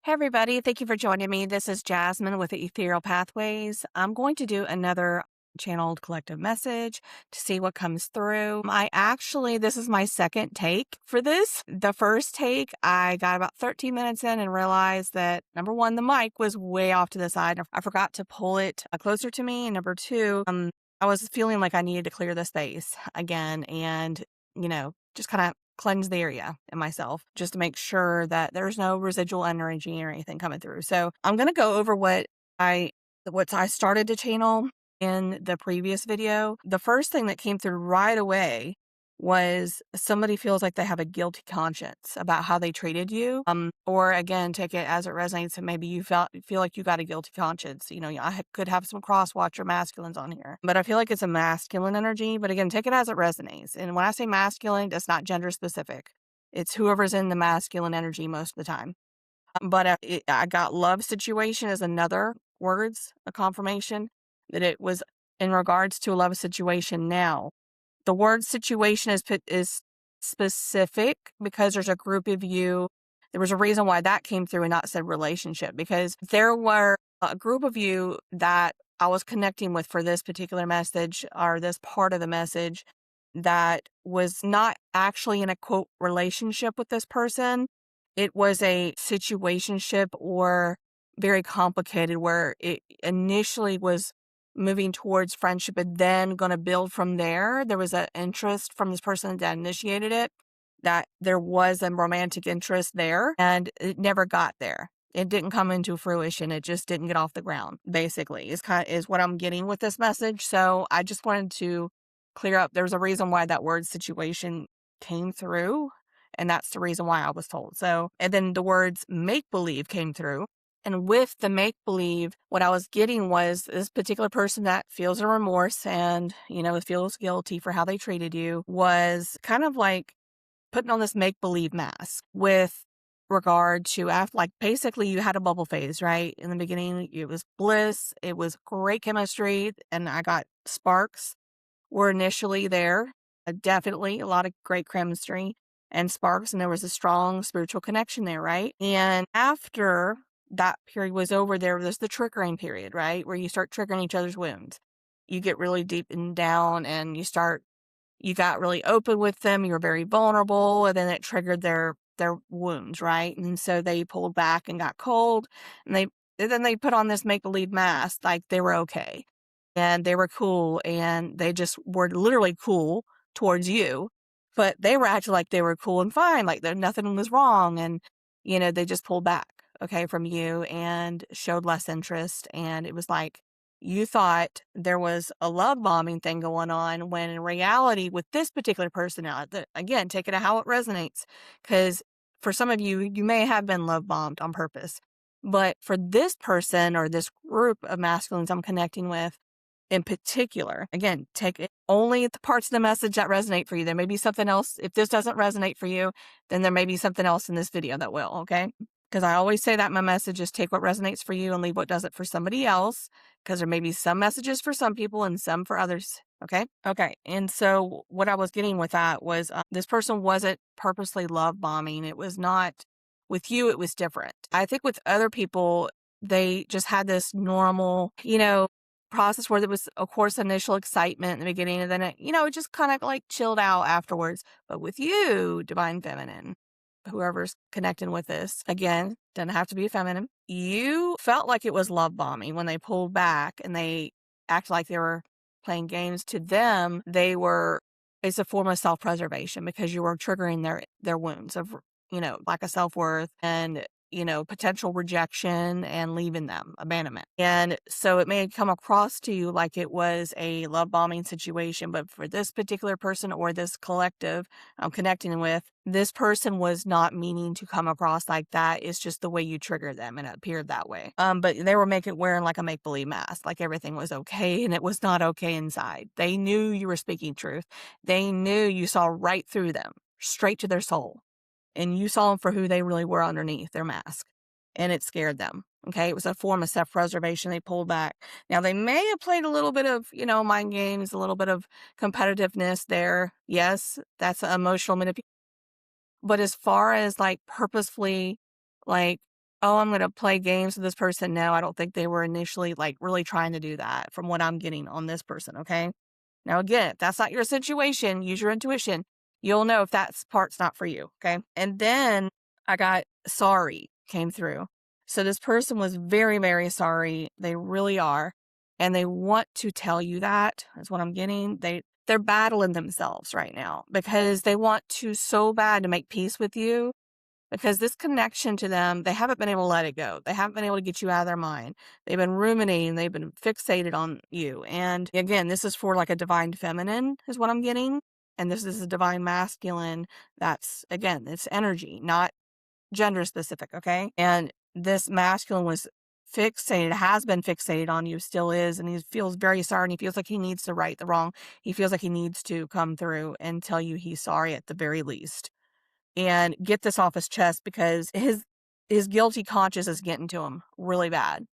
Hey everybody, thank you for joining me. This is Jasmine with the Ethereal Pathways. I'm going to do another channeled collective message to see what comes through. This is my second take for this. The first take, I got about 13 minutes in and realized that number one, the mic was way off to the side. I forgot to pull it closer to me. And number two, I was feeling like I needed to clear the space again and, just kind of cleanse the area in myself just to make sure that there's no residual energy or anything coming through. So I'm going to go over what I started to channel in the previous video. The first thing that came through right away was somebody feels like they have a guilty conscience about how they treated you. Or again, take it as it resonates, and maybe you feel like you got a guilty conscience. I could have some cross watcher masculines on here, but I feel like it's a masculine energy. But again, take it as it resonates. And when I say masculine, it's not gender specific. It's whoever's in the masculine energy most of the time. But I got love situation as another a confirmation that it was in regards to a love situation. Now, the word situation is specific because there's a group of you. There was a reason why that came through and not said relationship, because there were a group of you that I was connecting with for this particular message, or this part of the message, that was not actually in a quote relationship with this person. It was a situationship, or very complicated, where it initially was moving towards friendship and then going to build from there. There was an interest from this person that initiated it, that there was a romantic interest there, and it never got there. It didn't come into fruition. It just didn't get off the ground, basically, is what I'm getting with this message. So I just wanted to clear up. There's a reason why that word situation came through, and that's the reason why I was told. So, and then the words make believe came through. And with the make believe, what I was getting was this particular person that feels a remorse and, feels guilty for how they treated you, was kind of like putting on this make believe mask with regard to, after, like, basically you had a bubble phase, right? In the beginning, it was bliss. It was great chemistry. And I got sparks were initially there. Definitely a lot of great chemistry and sparks. And there was a strong spiritual connection there, right? And after that period was over, there's the triggering period, right? Where you start triggering each other's wounds. You get really deep and down, and you got really open with them. You were very vulnerable, and then it triggered their wounds, right? And so they pulled back and got cold, and then they put on this make-believe mask, like they were okay, and they were cool, and they just were literally cool towards you, but they were acting like they were cool and fine, like nothing was wrong, and they just pulled back, okay, from you, and showed less interest. And it was like you thought there was a love bombing thing going on, when in reality, with this particular person, now, again, take it to how it resonates, because for some of you, you may have been love bombed on purpose. But for this person, or this group of masculines I'm connecting with in particular, again, take it only at the parts of the message that resonate for you. There may be something else. If this doesn't resonate for you, then there may be something else in this video that will, okay? Because I always say that in my messages, take what resonates for you and leave what doesn't for somebody else, because there may be some messages for some people and some for others, okay? Okay, and so what I was getting with that was this person wasn't purposely love bombing. It was not. With you, it was different. I think with other people, they just had this normal, process where there was, of course, initial excitement in the beginning, and then it just kind of like chilled out afterwards. But with you, Divine Feminine, whoever's connecting with this, again, doesn't have to be a feminine, you felt like it was love bombing when they pulled back and they acted like they were playing games. To them, it's a form of self-preservation, because you were triggering their wounds of, lack of self-worth and, potential rejection and leaving them, abandonment. And so it may come across to you like it was a love bombing situation, but for this particular person, or this collective I'm connecting with, this person was not meaning to come across like that. It's just the way you trigger them, and it appeared that way. But they were wearing like a make-believe mask, like everything was okay, and it was not okay inside. They knew you were speaking truth. They knew you saw right through them, straight to their soul. And you saw them for who they really were underneath their mask. And it scared them. Okay. It was a form of self-preservation. They pulled back. Now, they may have played a little bit of, mind games, a little bit of competitiveness there. Yes, that's emotional manipulation. But as far as like purposefully, like oh, I'm gonna play games with this person. No, I don't think they were initially, like, really trying to do that from what I'm getting on this person, okay? Now, again, if that's not your situation, use your intuition. You'll know if that part's not for you, okay? And then I got sorry came through. So this person was very, very sorry. They really are. And they want to tell you that, is what I'm getting. They're battling themselves right now because they want to so bad to make peace with you, because this connection to them, they haven't been able to let it go. They haven't been able to get you out of their mind. They've been ruminating, they've been fixated on you. And again, this is for like a divine feminine, is what I'm getting. And this is a divine masculine. That's, again, it's energy, not gender specific, okay? And this masculine was fixated, has been fixated on you, still is, and he feels very sorry, and he feels like he needs to right the wrong. He feels like he needs to come through and tell you he's sorry at the very least and get this off his chest, because his guilty conscience is getting to him really bad.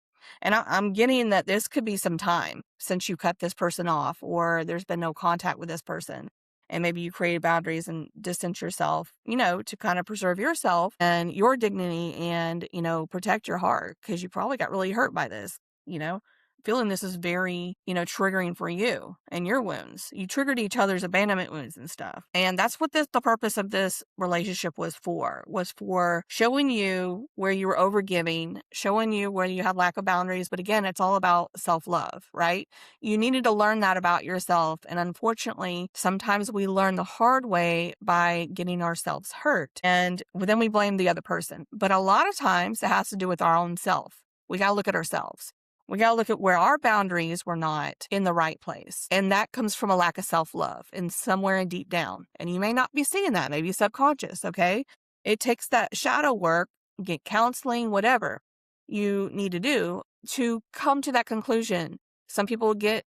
And I'm getting that this could be some time since you cut this person off, or there's been no contact with this person. And maybe you created boundaries and distance yourself, to kind of preserve yourself and your dignity and, protect your heart, because you probably got really hurt by this, you know? Feeling this is very, triggering for you and your wounds. You triggered each other's abandonment wounds and stuff. And that's what the purpose of this relationship was for showing you where you were overgiving, showing you where you had lack of boundaries. But again, it's all about self-love, right? You needed to learn that about yourself. And unfortunately, sometimes we learn the hard way by getting ourselves hurt. And then we blame the other person. But a lot of times it has to do with our own self. We got to look at ourselves. We got to look at where our boundaries were not in the right place. And that comes from a lack of self-love and somewhere in deep down. And you may not be seeing that, maybe subconscious, okay? It takes that shadow work, get counseling, whatever you need to do to come to that conclusion. Some people get,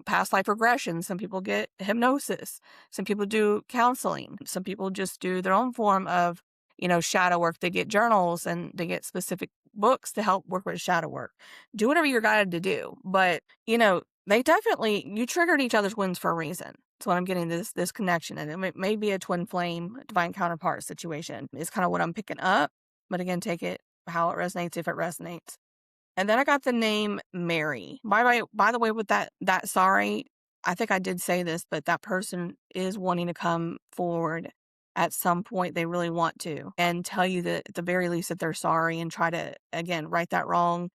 past life regression. Some people get hypnosis. Some people do counseling. Some people just do their own form of, shadow work. They get journals and they get specific books to help work with shadow work. Do whatever you're guided to do. But, they definitely, you triggered each other's wounds for a reason. That's what I'm getting, this connection. And it may be a twin flame, divine counterpart situation is kind of what I'm picking up. But again, take it how it resonates, if it resonates. And then I got the name Mary. By the way, with that sorry, I think I did say this, but that person is wanting to come forward at some point. They really want to, and tell you that at the very least that they're sorry, and try to, again, right that wrong,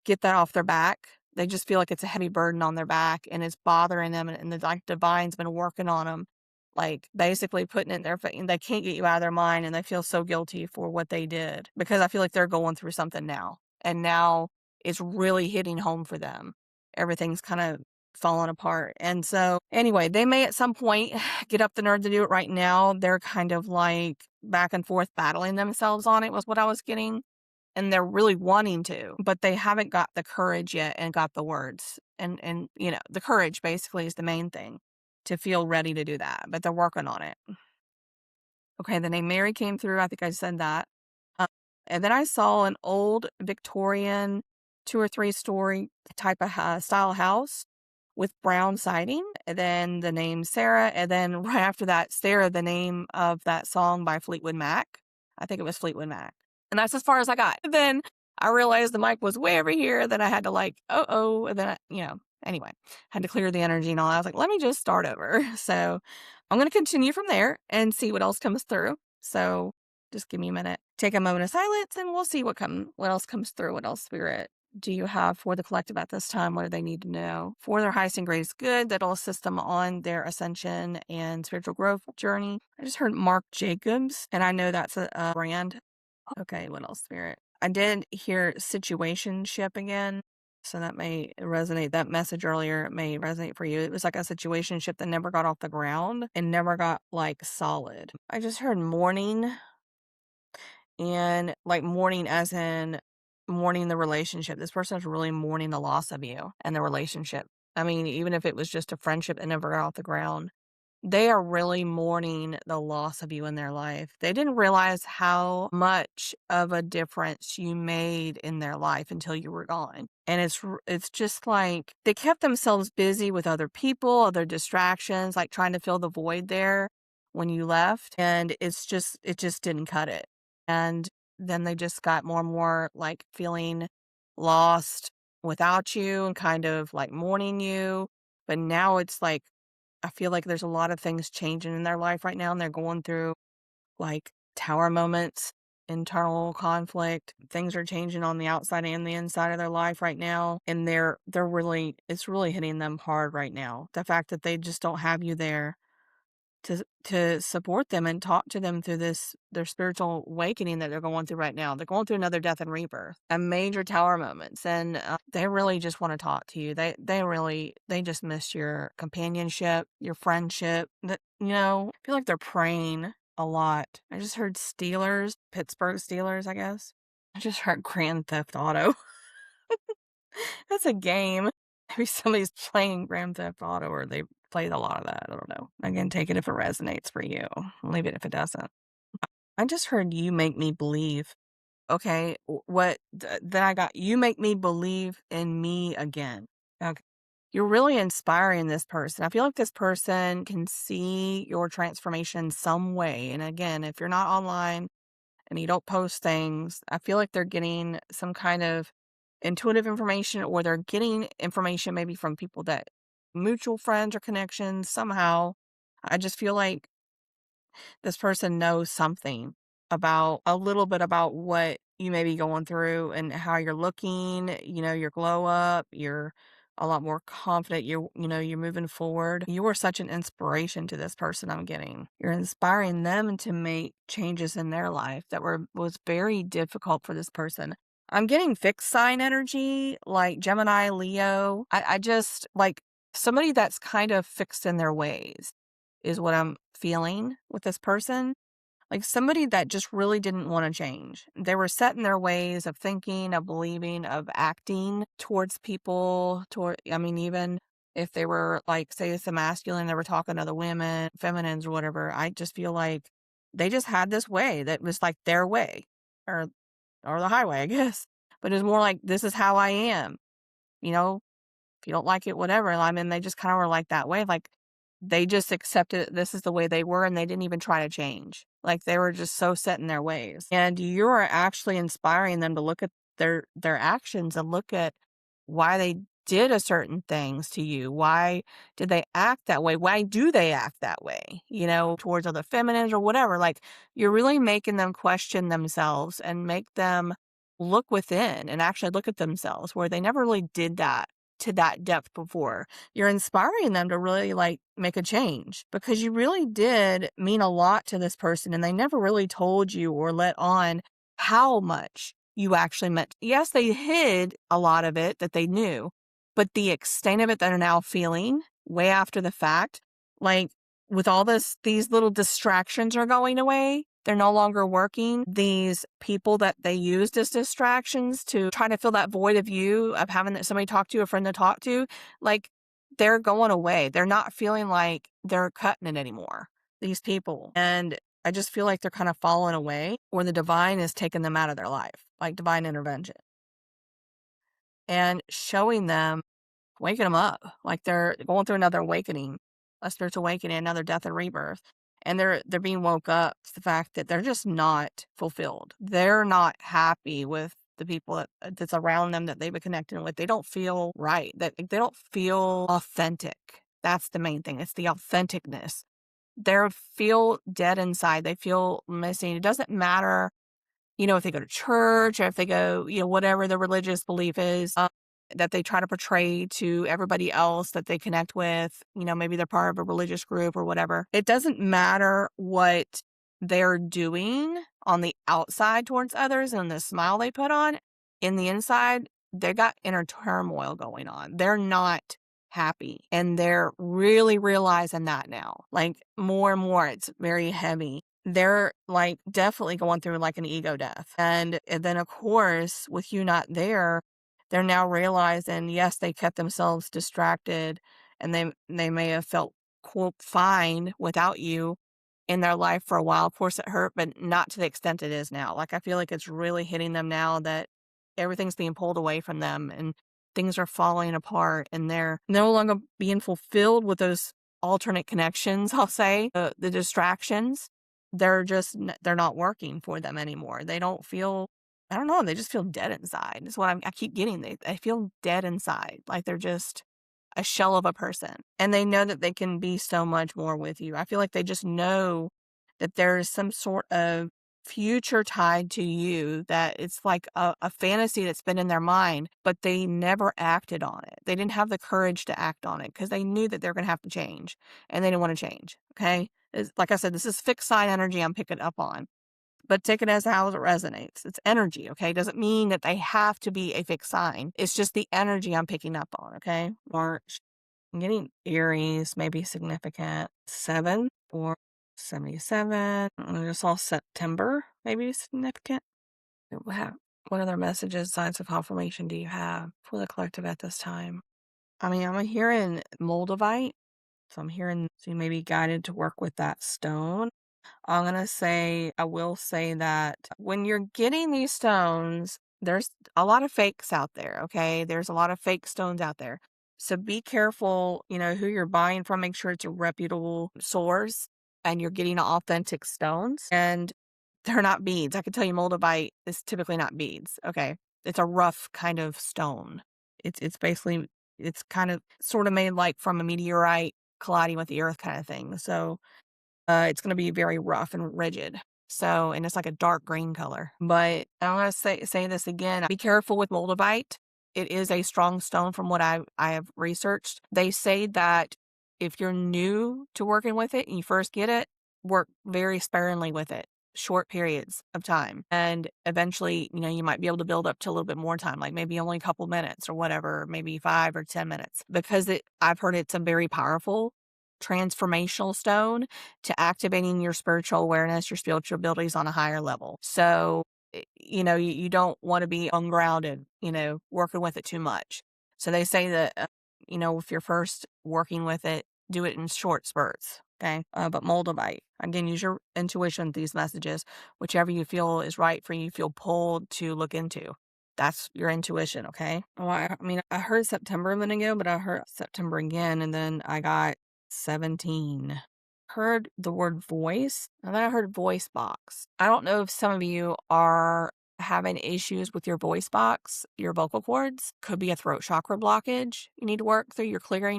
get that off their back. They just feel like it's a heavy burden on their back and it's bothering them. And the divine's been working on them, like basically putting it in their face. They can't get you out of their mind, and they feel so guilty for what they did, because I feel like they're going through something now. And now it's really hitting home for them. Everything's kind of falling apart. And so anyway, they may at some point get up the nerve to do it. Right now, they're kind of like back and forth battling themselves on it, was what I was getting. And they're really wanting to, but they haven't got the courage yet and got the words. And the courage basically is the main thing to feel ready to do that, but they're working on it. Okay, the name Mary came through. I think I said that. And then I saw an old Victorian 2 or 3 story type of style house with brown siding. And then the name Sarah. And then right after that, Sarah, the name of that song by Fleetwood Mac. I think it was Fleetwood Mac. And that's as far as I got. And then I realized the mic was way over here. Then I had to and then, anyway, had to clear the energy and all. I was like, let me just start over. So I'm going to continue from there and see what else comes through. So just give me a minute. Take a moment of silence and we'll see what else comes through. What else, Spirit, do you have for the collective at this time? What do they need to know? For their highest and greatest good, that'll assist them on their ascension and spiritual growth journey. I just heard Marc Jacobs, and I know that's a brand. Okay, what else, Spirit? I did hear situationship again, so that may resonate. That message earlier may resonate for you. It was like a situationship that never got off the ground and never got like solid. I just heard mourning, and like mourning as in mourning the relationship. This person is really mourning the loss of you and the relationship. I mean, even if it was just a friendship that never got off the ground, they are really mourning the loss of you in their life. They didn't realize how much of a difference you made in their life until you were gone. And it's just like they kept themselves busy with other people, other distractions, like trying to fill the void there when you left. And it just didn't cut it. And then they just got more and more like feeling lost without you and kind of like mourning you. But now it's like, I feel like there's a lot of things changing in their life right now, and they're going through like tower moments, internal conflict. Things are changing on the outside and the inside of their life right now. And they're really, it's really hitting them hard right now. The fact that they just don't have you there to support them and talk to them through this their spiritual awakening that they're going through right now. They're going through another death and rebirth, a major tower moments, and they really just want to talk to you. They just miss your companionship, your friendship. That I feel like they're praying a lot. I just heard Steelers, Pittsburgh Steelers, I guess. I just heard Grand Theft Auto. That's a game. Maybe somebody's playing Grand Theft Auto, or they played a lot of that. I don't know. Again, take it if it resonates for you. Leave it if it doesn't. I just heard "You Make Me Believe." Okay, then I got "You Make Me Believe in Me Again." Okay. You're really inspiring this person. I feel like this person can see your transformation some way. And again, if you're not online and you don't post things, I feel like they're getting some kind of intuitive information, or they're getting information maybe from people that mutual friends or connections somehow. I just feel like this person knows something about a little bit about what you may be going through and how you're looking, your glow up, you're a lot more confident, you're moving forward. You are such an inspiration to this person I'm getting. You're inspiring them to make changes in their life that was very difficult for this person. I'm getting fixed sign energy, like Gemini, Leo. I just like somebody that's kind of fixed in their ways is what I'm feeling with this person. Like somebody that just really didn't want to change. They were set in their ways of thinking, of believing, of acting towards people, even if they were like, say it's a masculine, they were talking to other women, feminines or whatever. I just feel like they just had this way that was like their way, or the highway, I guess. But it was more like, this is how I am. If you don't like it, whatever. I mean, they just kind of were like that way. Like they just accepted this is the way they were, and they didn't even try to change. Like they were just so set in their ways. And you're actually inspiring them to look at their actions and look at why they did a certain things to you. Why did they act that way? Why do they act that way? Towards other feminines or whatever. Like you're really making them question themselves and make them look within and actually look at themselves, where they never really did that to that depth before. You're inspiring them to really like make a change, because you really did mean a lot to this person, and they never really told you or let on how much you actually meant. Yes, they hid a lot of it that they knew, but the extent of it that they're now feeling way after the fact, like with all these little distractions are going away. They're no longer working. These people that they used as distractions to try to fill that void of you, of having somebody talk to, a friend to talk to, like they're going away. They're not feeling like they're cutting it anymore, these people. And I just feel like they're kind of falling away, or the divine is taking them out of their life, like divine intervention, and showing them, waking them up, like they're going through another awakening, a spiritual awakening, another death and rebirth. And they're being woke up to the fact that they're just not fulfilled. They're not happy with the people that's around them that they've been connecting with. They don't feel right. That they don't feel authentic. That's the main thing. It's the authenticness. They feel dead inside. They feel missing. It doesn't matter, if they go to church, or if they go, whatever the religious belief is, that they try to portray to everybody else that they connect with, maybe they're part of a religious group or whatever. It doesn't matter what they're doing on the outside towards others and the smile they put on. In the inside, they got inner turmoil going on. They're not happy. And they're really realizing that now. Like more and more, it's very heavy. They're like definitely going through like an ego death. And then of course, with you not there, they're now realizing, yes, they kept themselves distracted, and they may have felt quote fine without you in their life for a while. Of course it hurt, but not to the extent it is now. Like I feel like it's really hitting them now that everything's being pulled away from them and things are falling apart, and they're no longer being fulfilled with those alternate connections, I'll say, the distractions. they're not working for them anymore. They don't feel, I don't know, they just feel dead inside. That's what I keep getting. They feel dead inside, like they're just a shell of a person. And they know that they can be so much more with you. I feel like they just know that there's some sort of future tied to you, that it's like a fantasy that's been in their mind, but they never acted on it. They didn't have the courage to act on it because they knew that they're going to have to change and they didn't want to change. Okay. Like I said, this is fixed sign energy I'm picking up on, but take it as how it resonates. It's energy. Okay. Doesn't mean that they have to be a fixed sign. It's just the energy I'm picking up on. Okay. March. I'm getting Aries, maybe significant 7 or 77. I just saw September, maybe significant. What other messages, signs of confirmation do you have for the collective at this time? I mean, I'm hearing Moldavite, so I'm hearing, so you may be guided to work with that stone. I will say that when you're getting these stones, there's a lot of fakes out there, okay? There's a lot of fake stones out there. So be careful, who you're buying from. Make sure it's a reputable source and you're getting authentic stones. And they're not beads. I can tell you moldavite is typically not beads, okay? It's a rough kind of stone. It's basically, it's kind of sort of made like from a meteorite colliding with the earth kind of thing. So it's gonna be very rough and rigid. So, and it's like a dark green color. But I'm gonna say this again, be careful with moldavite. It is a strong stone from what I have researched. They say that if you're new to working with it and you first get it, work very sparingly with it, short periods of time. And eventually, you might be able to build up to a little bit more time, like maybe only a couple minutes or whatever, maybe 5 or 10 minutes, because I've heard it's a very powerful transformational stone to activating your spiritual awareness, your spiritual abilities on a higher level. So, you don't want to be ungrounded, working with it too much. So they say that, if you're first working with it, do it in short spurts. Okay. But moldavite, again, use your intuition with these messages. Whichever you feel is right for you, feel pulled to look into. That's your intuition. Okay. Well, I heard September a minute ago, but I heard September again, and then I got 17. Heard the word voice, and then I heard voice box. I don't know if some of you are having issues with your voice box, your vocal cords. Could be a throat chakra blockage you need to work through.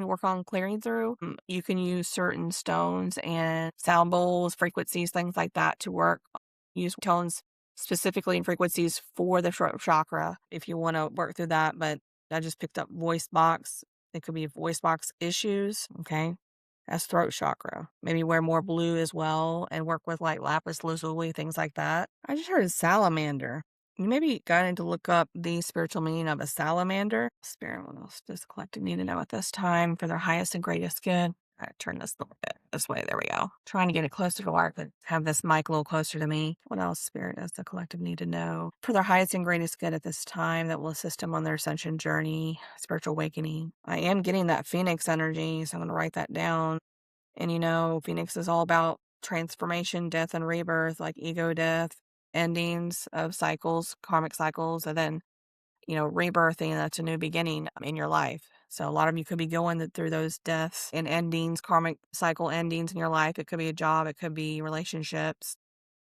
Work on clearing through. You can use certain stones and sound bowls, frequencies, things like that to work. Use tones specifically and frequencies for the throat chakra if you want to work through that. But I just picked up voice box. It could be voice box issues. Okay. That's throat chakra. Maybe wear more blue as well and work with like lapis lazuli, things like that. I just heard salamander. You maybe got to look up the spiritual meaning of a salamander. Spirit, what else does the collective need to know at this time for their highest and greatest good? I turn this a little bit this way. There we go. Trying to get it closer to where I could have this mic a little closer to me. What else, Spirit, does the collective need to know for their highest and greatest good at this time that will assist them on their ascension journey, spiritual awakening? I am getting that Phoenix energy, so I'm going to write that down. And Phoenix is all about transformation, death, and rebirth, like ego death, endings of cycles, karmic cycles, and then rebirthing. That's a new beginning in your life. So a lot of you could be going through those deaths and endings, karmic cycle endings in your life. It could be a job, it could be relationships,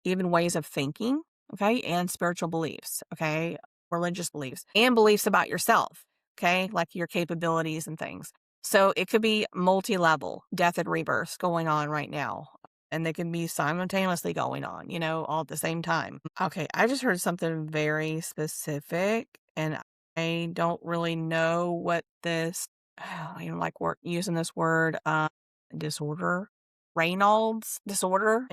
even ways of thinking, okay, and spiritual beliefs, okay, religious beliefs, and beliefs about yourself, okay, like your capabilities and things. So it could be multi-level death and rebirth going on right now. And they can be simultaneously going on, all at the same time. Okay, I just heard something very specific, and I don't really know what this, I don't like using this word, disorder, Raynaud's disorder,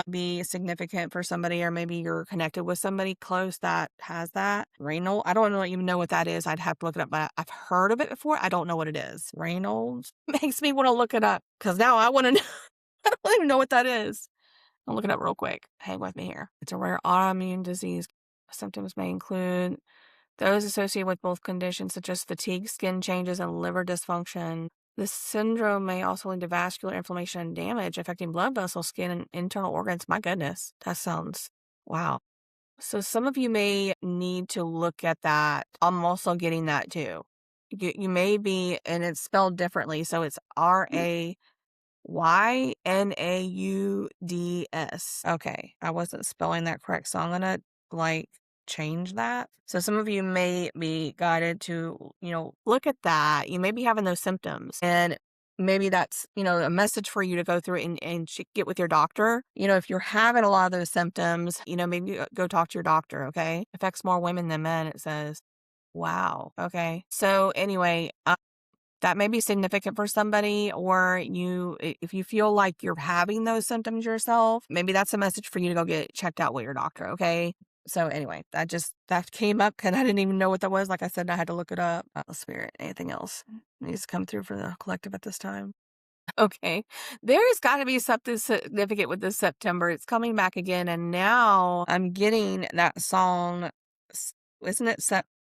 be significant for somebody, or maybe you're connected with somebody close that has that. Raynaud, I don't even know what that is. I'd have to look it up, but I've heard of it before. I don't know what it is. Raynaud's makes me want to look it up because now I want to know. I don't even know what that is. I'll look it up real quick. Hang with me here. It's a rare autoimmune disease. Symptoms may include those associated with both conditions such as fatigue, skin changes, and liver dysfunction. This syndrome may also lead to vascular inflammation and damage affecting blood vessels, skin, and internal organs. My goodness, that sounds wow. So some of you may need to look at that. I'm also getting that too. You may be, and it's spelled differently. So it's RA Ynauds. Okay, I wasn't spelling that correct, so I'm gonna like change that. So some of you may be guided to, look at that. You may be having those symptoms, and maybe that's, a message for you to go through and get with your doctor. If you're having a lot of those symptoms, maybe go talk to your doctor. Okay, affects more women than men, it says. Wow. Okay. So anyway, that may be significant for somebody, or if you feel like you're having those symptoms yourself, maybe that's a message for you to go get checked out with your doctor. Okay. So anyway, that came up and I didn't even know what that was. Like I said, I had to look it up. Spirit, anything else needs to come through for the collective at this time? Okay. There's got to be something significant with this September. It's coming back again. And now I'm getting that song. Isn't it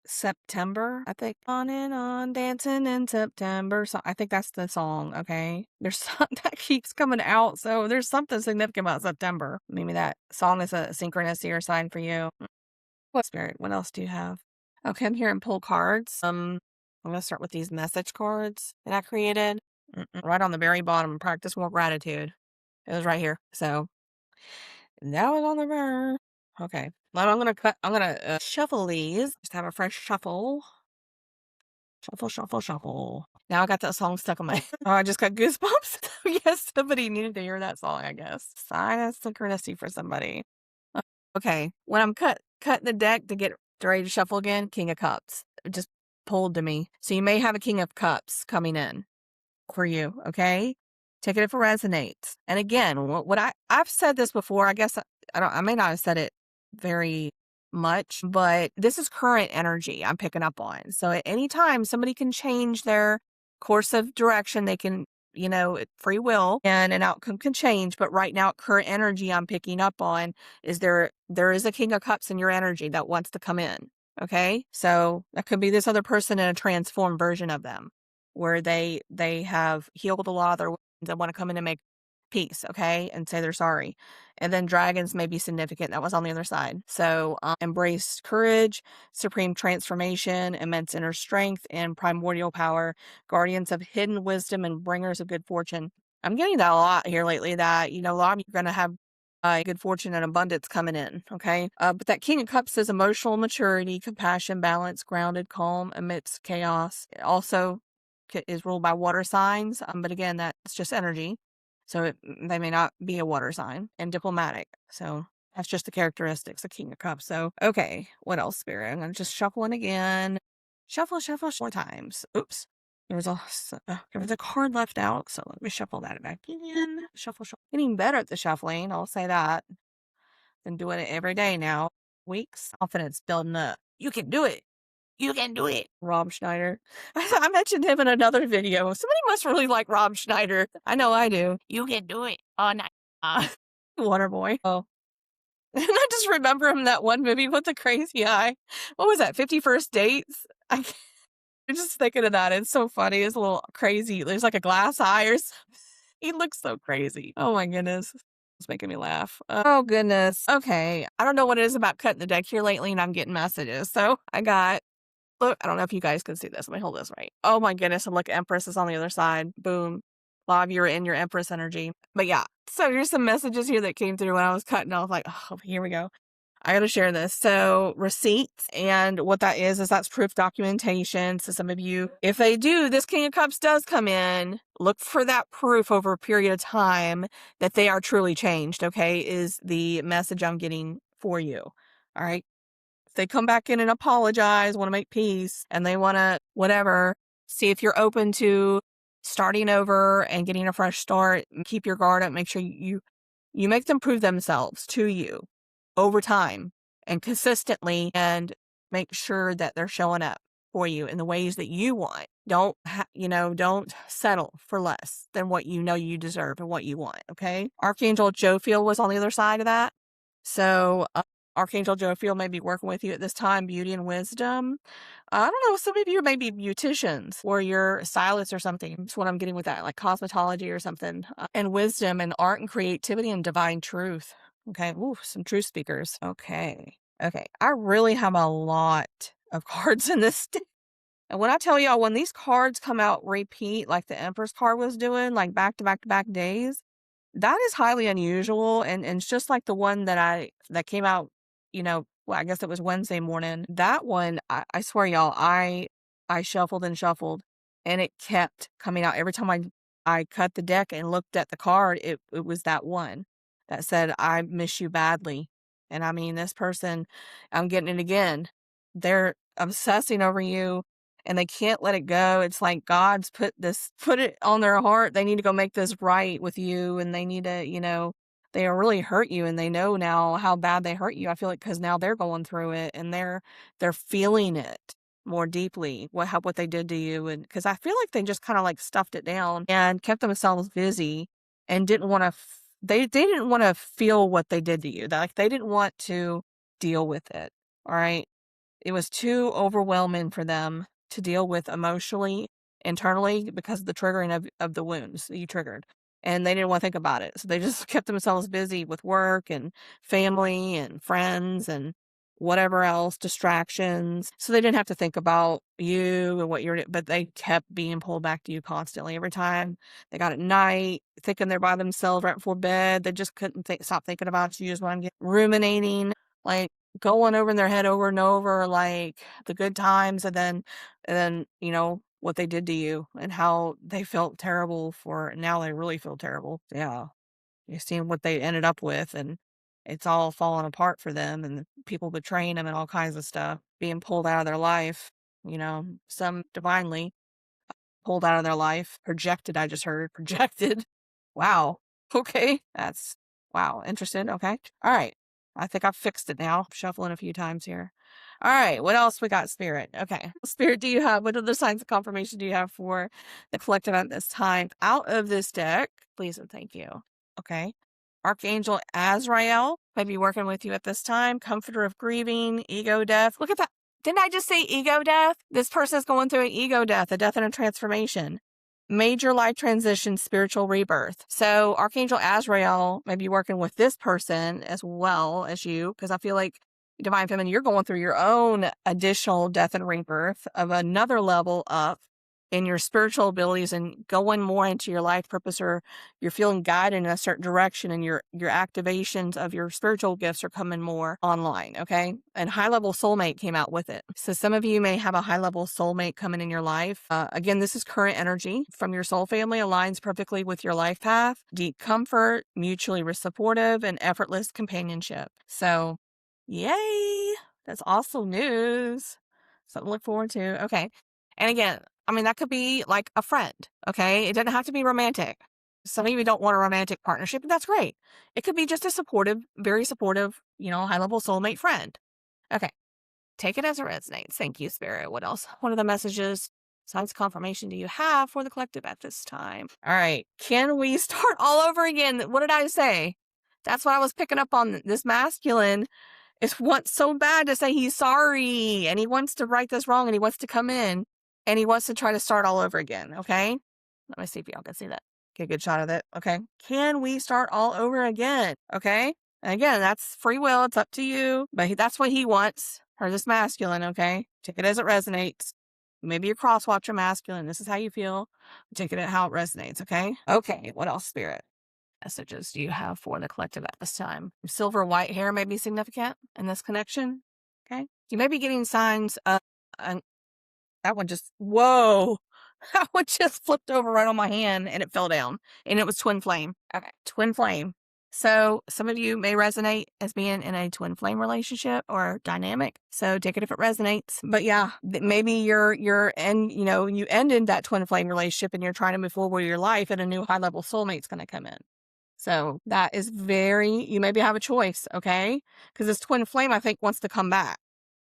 September? I think on and on dancing in September. So I think that's the song. Okay. There's something that keeps coming out. So there's something significant about September. Maybe that song is a synchronicity or sign for you. What spirit? What else do you have? Okay. I'm here and pull cards. I'm going to start with these message cards that I created. Right on the very bottom, practice more gratitude. It was right here. So that was on the very. Okay. Now I'm gonna shuffle these. Just have a fresh shuffle. Shuffle, shuffle, shuffle. Now I got that song stuck in my oh, I just got goosebumps. Yes, somebody needed to hear that song, I guess. Sign of synchronicity for somebody. Okay. When I'm cutting the deck to get ready to shuffle again, King of Cups. It just pulled to me. So you may have a King of Cups coming in for you, okay? Take it if it resonates. And again, I've said this before. I guess I may not have said it very much, but this is current energy I'm picking up on. So at any time, somebody can change their course of direction. They can, free will and an outcome can change. But right now, current energy I'm picking up on is there is a King of Cups in your energy that wants to come in. Okay. So that could be this other person in a transformed version of them where they have healed a lot of their wounds and want to come in and make peace, okay, and say they're sorry. And then dragons may be significant. That was on the other side. So embrace courage, supreme transformation, immense inner strength, and primordial power, guardians of hidden wisdom and bringers of good fortune. I'm getting that a lot here lately, that, a lot of you are going to have good fortune and abundance coming in, okay? But that King of Cups is emotional maturity, compassion, balance, grounded, calm amidst chaos. It also is ruled by water signs, but again, that's just energy. So they may not be a water sign, and diplomatic. So that's just the characteristics of King of Cups. So, okay, what else, Spirit? I'm going to just shuffling again. Shuffle, shuffle, 4 times. Oops. There was a card left out, so let me shuffle that back in. Shuffle, shuffle. Getting better at the shuffling, I'll say that. Been doing it every day now. Weeks. Confidence building up. You can do it. You can do it. Rob Schneider. I mentioned him in another video. Somebody must really like Rob Schneider. I know I do. You can do it. Oh, nice. Waterboy. Oh. And I just remember him in that one movie with the crazy eye. What was that? 51st Dates? I'm just thinking of that. It's so funny. It's a little crazy. There's like a glass eye or something. He looks so crazy. Oh my goodness. It's making me laugh. Oh goodness. Okay. I don't know what it is about cutting the deck here lately, and I'm getting messages. So I got, look, I don't know if you guys can see this. Let me hold this right. Oh my goodness. And look, Empress is on the other side. Boom. A lot of you are in your Empress energy. But yeah. So here's some messages here that came through when I was cutting. I was like, oh, here we go. I got to share this. So receipts, and what that is that's proof documentation. So some of you, if they do, this King of Cups does come in, look for that proof over a period of time that they are truly changed, okay, is the message I'm getting for you. All right. If they come back in and apologize, want to make peace, and they want to whatever, see if you're open to starting over and getting a fresh start. Keep your guard up. Make sure you make them prove themselves to you over time and consistently, and make sure that they're showing up for you in the ways that you want. Don't settle for less than what you deserve and what you want. Okay. Archangel Jophiel was on the other side of that. So Archangel Jophiel may be working with you at this time, beauty and wisdom. I don't know, some of you may be beauticians or you're stylists or something. That's what I'm getting with that, like cosmetology or something. And wisdom and art and creativity and divine truth. Okay. Ooh, some truth speakers. Okay. I really have a lot of cards in this deck. And when I tell y'all, when these cards come out repeat, like the Empress card was doing, like back to back to back days, that is highly unusual, and it's just like the one that came out, well, I guess it was Wednesday morning. That one, I swear, y'all, I shuffled and shuffled, and it kept coming out. Every time I cut the deck and looked at the card, it was that one that said, "I miss you badly." And I mean, this person, I'm getting it again. They're obsessing over you and they can't let it go. It's like God's put it on their heart. They need to go make this right with you, and they need to, they really hurt you, and they know now how bad they hurt you. I feel like because now they're going through it, and they're feeling it more deeply, what they did to you. And because I feel like they just kind of like stuffed it down and kept themselves busy and didn't want to. They didn't want to feel what they did to you. Like they didn't want to deal with it. All right. It was too overwhelming for them to deal with emotionally, internally, because of the triggering of the wounds that you triggered. And they didn't want to think about it. So they just kept themselves busy with work and family and friends and whatever else, distractions. So they didn't have to think about you and what but they kept being pulled back to you constantly. Every time they got at night, thinking they're by themselves right before bed, they just couldn't stop thinking about you, is what I'm getting. Ruminating, like going over in their head over and over, like the good times, and then what they did to you and how they felt terrible for. Now they really feel terrible. Yeah, you seen what they ended up with, and it's all falling apart for them, and people betraying them and all kinds of stuff, being pulled out of their life. Some divinely pulled out of their life, projected. I just heard projected. Wow. Okay, that's wow. Interested. Okay. All right. I think I've fixed it now. Shuffling a few times here. All right. What else we got, Spirit? Okay. Spirit, what other signs of confirmation do you have for the collective at this time? Out of this deck, please and thank you. Okay. Archangel Azrael might be working with you at this time. Comforter of grieving, ego death. Look at that. Didn't I just say ego death? This person is going through an ego death, a death and a transformation. Major life transition, spiritual rebirth. So Archangel Azrael may be working with this person as well as you, because I feel like Divine Feminine, you're going through your own additional death and rebirth of another level up in your spiritual abilities and going more into your life purpose, or you're feeling guided in a certain direction, and your activations of your spiritual gifts are coming more online. Okay. And high level soulmate came out with it. So some of you may have a high level soulmate coming in your life. Again, this is current energy from your soul family, aligns perfectly with your life path, deep comfort, mutually supportive, and effortless companionship. So yay. That's awesome news. Something to look forward to. Okay. And again, I mean, that could be like a friend, okay? It doesn't have to be romantic. Some of you don't want a romantic partnership, and that's great. It could be just a supportive, very supportive, high-level soulmate friend. Okay. Take it as it resonates. Thank you, Spirit. What else? What are the messages, signs, confirmation do you have for the collective at this time? All right. Can we start all over again? What did I say? That's what I was picking up on. This masculine wants so bad to say he's sorry, and he wants to right this wrong, and he wants to come in, and he wants to try to start all over again. Okay. Let me see if y'all can see that. Get a good shot of it. Okay. Can we start all over again? Okay. And again, that's free will. It's up to you, but that's what he wants, or this masculine. Okay. Take it as it resonates. Maybe you're cross-watcher masculine. This is how you feel. Take it at how it resonates. Okay. Okay. What else, Spirit? Messages do you have for the collective at this time? Silver white hair may be significant in this connection. Okay. You may be getting signs of, that one just, whoa, that one just flipped over right on my hand and it fell down, and it was twin flame. Okay. Twin flame. So some of you may resonate as being in a twin flame relationship or dynamic. So take it if it resonates. But yeah, maybe you ended that twin flame relationship and you're trying to move forward with your life, and a new high level soulmate's going to come in. So that is you maybe have a choice, okay? Because this twin flame, I think, wants to come back.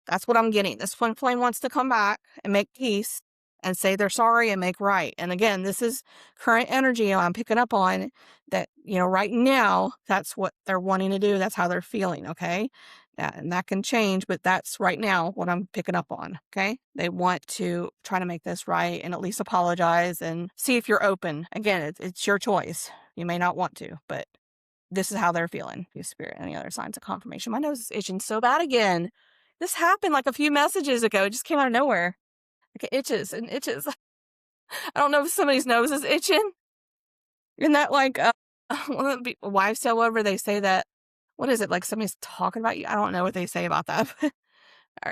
That's what I'm getting. This twin flame wants to come back and make peace and say they're sorry and make right. And again, this is current energy I'm picking up on that, right now, that's what they're wanting to do. That's how they're feeling, okay? And that can change, but that's right now what I'm picking up on, okay? They want to try to make this right and at least apologize and see if you're open. Again, it's your choice. You may not want to, but this is how they're feeling. You, Spirit. Any other signs of confirmation? My nose is itching so bad again. This happened like a few messages ago. It just came out of nowhere. Like, it itches and itches. I don't know if somebody's nose is itching. Isn't that like, one of the wives' tale whatever they say that what is it, like somebody's talking about you? I don't know what they say about that. All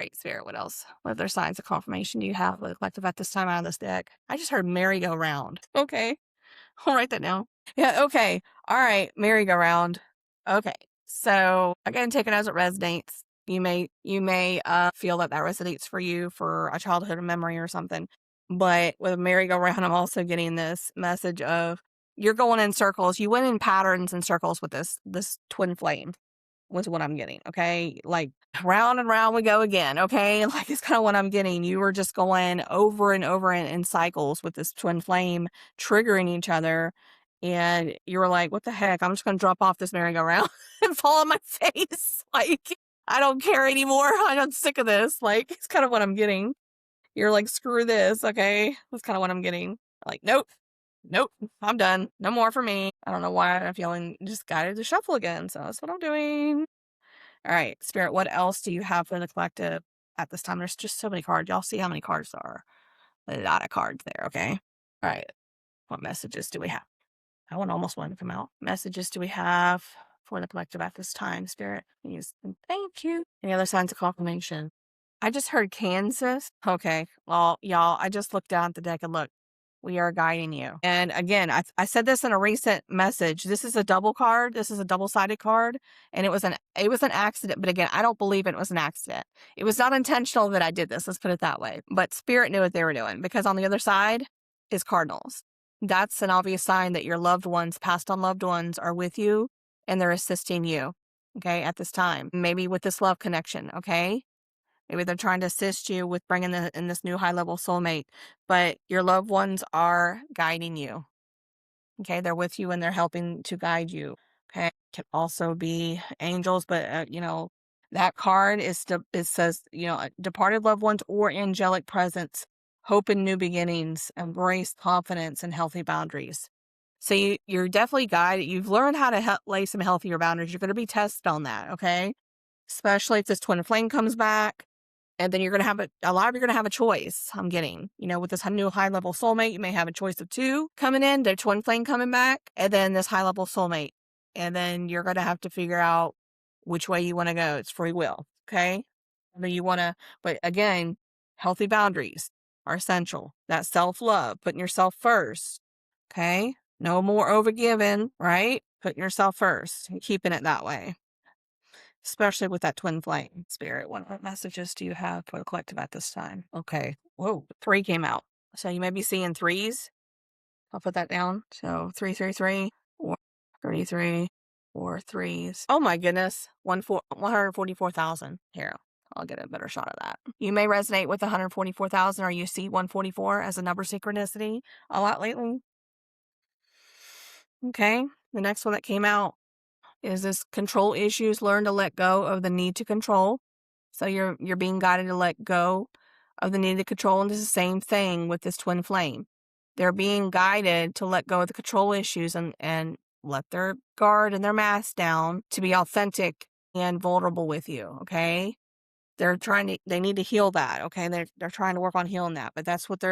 right, Spirit, what else? What other signs of confirmation do you have with collective at this time out of this deck? I just heard merry-go-round. Okay, I'll write that down. Yeah, okay. All right, merry-go-round. Okay, so again, take it as it resonates. You may feel that resonates for you for a childhood memory or something. But with a merry-go-round, I'm also getting this message of you're going in circles. You went in patterns and circles with this twin flame was what I'm getting. Okay. Like round and round we go again. Okay. Like it's kind of what I'm getting. You were just going over and over in cycles with this twin flame triggering each other. And you were like, what the heck? I'm just going to drop off this merry-go-round and fall on my face. Like, I don't care anymore. I'm sick of this. Like, it's kind of what I'm getting. You're like, screw this. Okay. That's kind of what I'm getting. Like, nope. Nope, I'm done. No more for me. I don't know why I'm feeling just guided to shuffle again. So that's what I'm doing. All right, Spirit, what else do you have for the collective at this time? There's just so many cards. Y'all see how many cards there are. A lot of cards there, okay? All right, what messages do we have? That one almost wanted to come out. Messages do we have for the collective at this time, Spirit? Please, and thank you. Any other signs of confirmation? I just heard Kansas. Okay, well, y'all, I just looked down at the deck and look. We are guiding you. And again, I said this in a recent message. This is a double card. This is a double-sided card. And it was an accident. But again, I don't believe it was an accident. It was not intentional that I did this. Let's put it that way. But Spirit knew what they were doing because on the other side is cardinals. That's an obvious sign that your loved ones, passed on loved ones, are with you and they're assisting you. Okay, at this time, maybe with this love connection. Okay. Maybe they're trying to assist you with bringing in this new high-level soulmate, but your loved ones are guiding you. Okay, they're with you and they're helping to guide you. Okay, can also be angels, but that card it says departed loved ones or angelic presence, hope in new beginnings, embrace confidence and healthy boundaries. So you're definitely guided. You've learned how to lay some healthier boundaries. You're going to be tested on that. Okay, especially if this twin flame comes back. And then you're going to have a lot of you're going to have a choice. I'm getting, with this new high level soulmate, you may have a choice of two coming in, the twin flame coming back, and then this high level soulmate. And then you're going to have to figure out which way you want to go. It's free will. Okay. But again, healthy boundaries are essential. That self-love, putting yourself first. Okay. No more overgiving, right? Putting yourself first and keeping it that way. Especially with that twin flame, Spirit. What messages do you have for the collective at this time? Okay. Whoa, 3 came out. So you may be seeing 3s. I'll put that down. So 333 or 33 or 3s. Oh my goodness. 144,000. Here, I'll get a better shot of that. You may resonate with 144,000 or you see 144 as a number synchronicity a lot lately. Okay. The next one that came out is this control issues. Learn to let go of the need to control. So you're being guided to let go of the need to control. And it's the same thing with this twin flame. They're being guided to let go of the control issues and let their guard and their mask down to be authentic and vulnerable with you. Okay. They need to heal that. Okay. They're trying to work on healing that, but that's what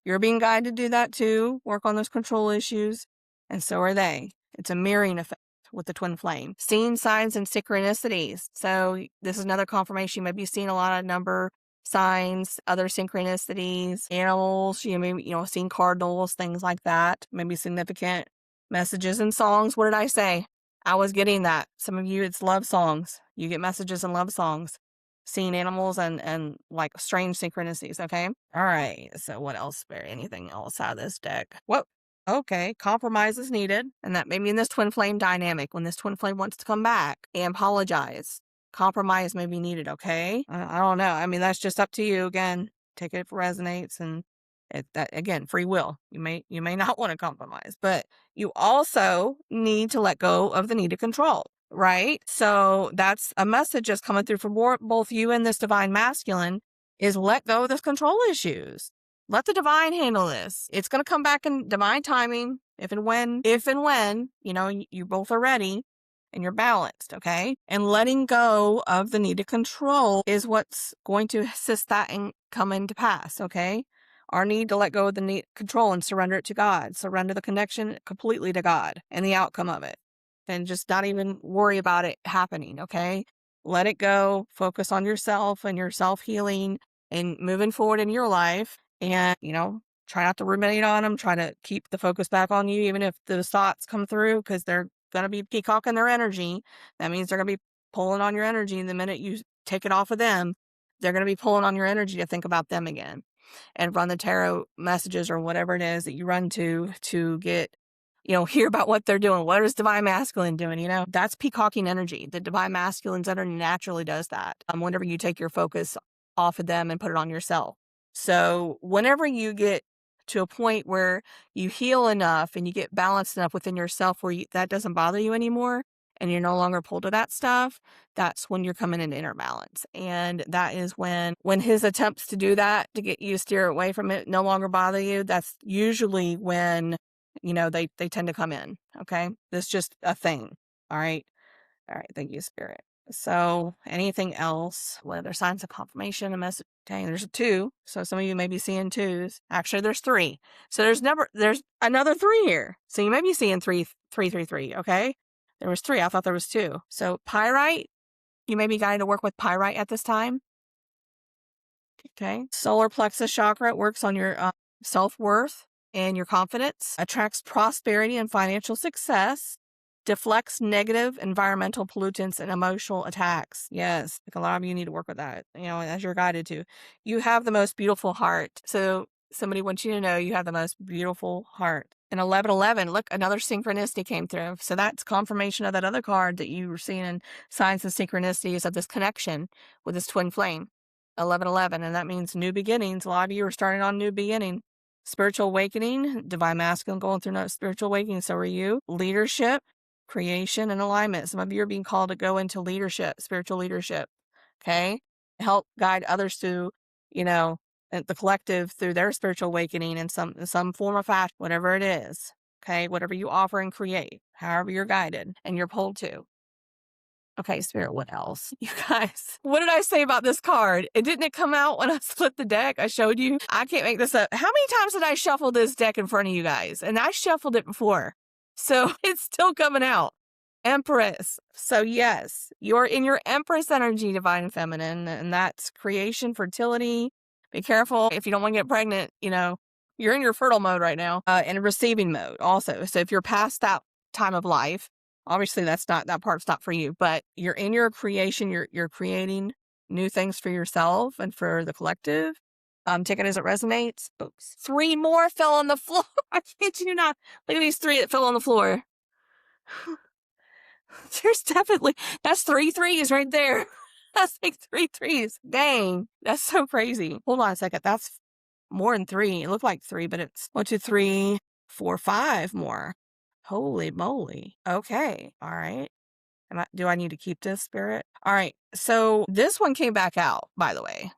you're being guided to do that too. Work on those control issues. And so are they. It's a mirroring effect with the twin flame. Seeing signs and synchronicities. So this is another confirmation. You may be seeing a lot of number signs, other synchronicities, animals, seeing cardinals, things like that. Maybe significant messages and songs. What did I say? I was getting that. Some of you, it's love songs. You get messages and love songs. Seeing animals and like strange synchronicities, okay? All right. So what else? Anything else out of this deck? Whoa. Okay, compromise is needed. And that may be in this twin flame dynamic. When this twin flame wants to come back and apologize, compromise may be needed, okay? I don't know. I mean, that's just up to you. Again, take it if it resonates. And again, free will. You may not want to compromise. But you also need to let go of the need to control, right? So that's a message that's coming through for both you and this divine masculine is let go of those control issues. Let the divine handle this. It's going to come back in divine timing if and when, you both are ready and you're balanced, okay? And letting go of the need to control is what's going to assist that and come into pass, okay? our need to let go of the need, control and surrender it to God, surrender the connection completely to God and the outcome of it, and just not even worry about it happening. Okay. Let it go, focus on yourself and your self healing and moving forward in your life. And, try not to ruminate on them, try to keep the focus back on you, even if those thoughts come through, because they're going to be peacocking their energy. That means they're going to be pulling on your energy. And the minute you take it off of them, they're going to be pulling on your energy to think about them again and run the tarot messages or whatever it is that you run to get, hear about what they're doing. What is divine masculine doing? That's peacocking energy. The divine masculine's energy naturally does that. Whenever you take your focus off of them and put it on yourself. So whenever you get to a point where you heal enough and you get balanced enough within yourself where that doesn't bother you anymore and you're no longer pulled to that stuff, that's when you're coming into inner balance. And that is when his attempts to do that, to get you to steer away from it, no longer bother you, that's usually when, they tend to come in. Okay. That's just a thing. All right. All right. Thank you, Spirit. So anything else? What other signs of confirmation? A message. Okay, there's a 2. So some of you may be seeing 2s. Actually, there's 3. So there's another 3 here. So you may be seeing 3, 3, 3, 3. Okay. There was 3. I thought there was 2. So pyrite, you may be guided to work with pyrite at this time. Okay. Solar plexus chakra, it works on your self-worth and your confidence, attracts prosperity and financial success, deflects negative environmental pollutants and emotional attacks. Yes, like a lot of you need to work with that, as you're guided to. You have the most beautiful heart. So somebody wants you to know you have the most beautiful heart. And 1111, look, another synchronicity came through. So that's confirmation of that other card that you were seeing in signs and synchronicities of this connection with this twin flame. 1111, and that means new beginnings. A lot of you are starting on new beginning. Spiritual awakening, divine masculine going through spiritual awakening. So are you. Leadership, creation, and alignment. Some of you are being called to go into leadership, spiritual leadership. Okay. Help guide others to, the collective through their spiritual awakening in some form or fashion, whatever it is. Okay. Whatever you offer and create, however you're guided and you're pulled to. Okay, Spirit, what else? You guys, what did I say about this card? Didn't it come out when I split the deck? I showed you. I can't make this up. How many times did I shuffle this deck in front of you guys? And I shuffled it before. So it's still coming out. Empress. So yes, you're in your Empress energy, divine feminine, and that's creation, fertility. Be careful if you don't want to get pregnant, you're in your fertile mode right now, and receiving mode also. So if you're past that time of life, obviously that part's not for you, but you're in your creation, you're creating new things for yourself and for the collective. Take it as it resonates. Oops. 3 more fell on the floor. I kid you not. Look at these 3 that fell on the floor. There's definitely, that's 3 threes right there. That's like 3 threes. Dang. That's so crazy. Hold on a second. That's more than 3. It looked like 3, but it's 1, 2, 3, 4, 5 more. Holy moly. Okay. All right. Do I need to keep this, Spirit? All right. So this one came back out, by the way,